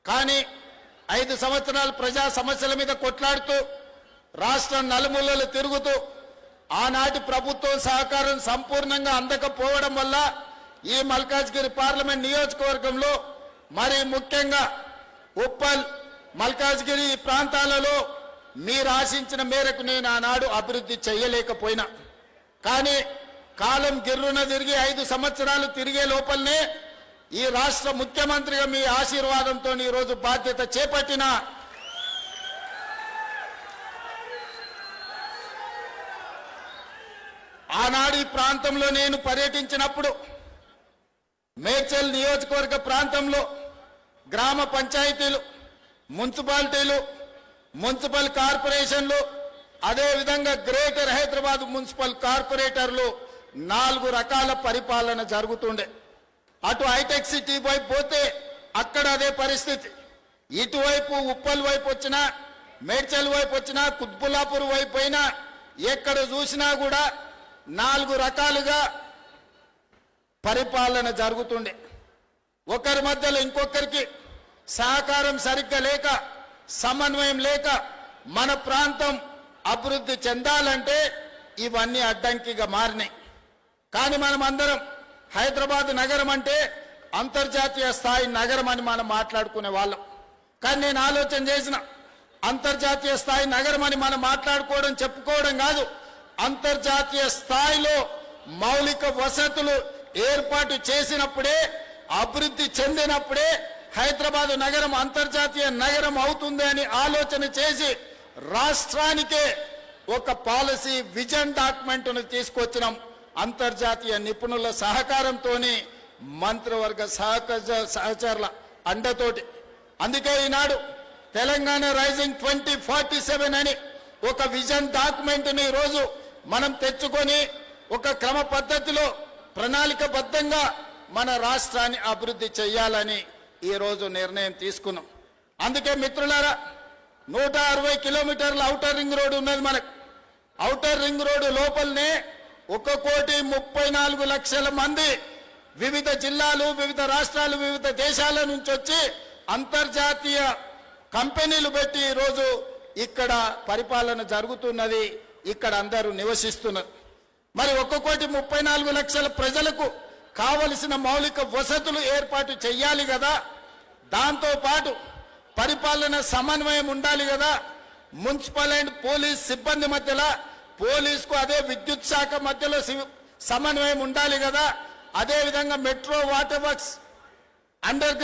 కానీ 5 సంవత్సరాలు ప్రజా సమస్యల మీద కొట్లాడుతూ రాష్ట్రం నలుమూలలు తిరుగుతూ ఆనాటి ప్రభుత్వం సహకారం సంపూర్ణంగా అందకపోవడం వల్ల ఈ మల్కాజ్గిరి పార్లమెంట్ నియోజకవర్గంలో మరి ముఖ్యంగా ఉప్పల్ మల్కాజ్గిరి ప్రాంతాలలో మీరు ఆశించిన మేరకు నేను ఆనాడు అభివృద్ధి చేయలేకపోయినా కానీ కాలం గిర్రున తిరిగి 5 సంవత్సరాలు తిరిగే లోపలనే ఈ రాష్ట్ర ముఖ్యమంత్రిగా మీ ఆశీర్వాదంతో ఈ రోజు బాధ్యత చేపట్టిన ఆనాడు ఈ ప్రాంతంలో నేను పర్యటించినప్పుడు మేడ్చల్ నియోజకవర్గ ప్రాంతంలో గ్రామ పంచాయతీలు మున్సిపాలిటీలు మున్సిపల్ కార్పొరేషన్లు అదేవిధంగా గ్రేటర్ హైదరాబాద్ మున్సిపల్ కార్పొరేటర్లు 4 రకాల పరిపాలన జరుగుతుండే అటు హైటెక్ సిటీ వైపు పోతే అక్కడ అదే పరిస్థితి ఇటువైపు ఉప్పల్ వైపు వచ్చినా మేడ్చల్ వైపు వచ్చినా కుత్బుల్లాపూర్ వైపు అయినా ఎక్కడ చూసినా కూడా 4 రకాలుగా పరిపాలన జరుగుతుండే ఒకరి మధ్యలో ఇంకొకరికి సహకారం సరిగ్గా లేక సమన్వయం లేక మన ప్రాంతం అభివృద్ధి చెందాలంటే ఇవన్నీ అడ్డంకిగా మారినాయి కానీ మనం అందరం హైదరాబాద్ నగరం అంటే అంతర్జాతీయ స్థాయి నగరం అని మనం మాట్లాడుకునే వాళ్ళం కానీ నేను ఆలోచన చేసిన అంతర్జాతీయ స్థాయి నగరం అని మనం మాట్లాడుకోవడం చెప్పుకోవడం కాదు అంతర్జాతీయ స్థాయిలో మౌలిక వసతులు ఏర్పాటు చేసినప్పుడే అభివృద్ధి చెందినప్పుడే హైదరాబాద్ నగరం అంతర్జాతీయ నగరం అవుతుంది అని ఆలోచన చేసి రాష్ట్రానికే ఒక పాలసీ విజన్ డాక్యుమెంట్ను తీసుకొచ్చినాం అంతర్జాతీయ నిపుణుల సహకారంతో మంత్రివర్గ సహచరుల అండతోటి అందుకే ఈనాడు తెలంగాణ రైజింగ్ 2047 అని ఒక విజన్ డాక్యుమెంట్ని ఈరోజు మనం తెచ్చుకొని ఒక క్రమ పద్ధతిలో ప్రణాళికబద్ధంగా మన రాష్ట్రాన్ని అభివృద్ధి చేయాలని ఈరోజు నిర్ణయం తీసుకున్నాం అందుకే మిత్రులారా 160 కిలోమీటర్ల ఔటర్ రింగ్ రోడ్డు ఉన్నది మనకు ఔటర్ రింగ్ రోడ్డు లోపలనే 1,34,00,000 మంది వివిధ జిల్లాలు వివిధ రాష్ట్రాలు వివిధ దేశాల నుంచి వచ్చి అంతర్జాతీయ కంపెనీలు పెట్టి ఈరోజు ఇక్కడ పరిపాలన జరుగుతున్నది ఇక్కడ అందరూ నివసిస్తున్నారు మరి 1,34,00,000 ప్రజలకు కావలసిన మౌలిక వసతులు ఏర్పాటు చేయాలి కదా దాంతో పాటు పరిపాలన సమన్వయం ఉండాలి కదా మున్సిపల్ అండ్ పోలీస్ సిబ్బంది మధ్యలో పోలీసుకు అదే విద్యుత్ శాఖ మధ్యలో సమన్వయం ఉండాలి కదా అదే విధంగా మెట్రో వాటర్ వర్క్స్ అండర్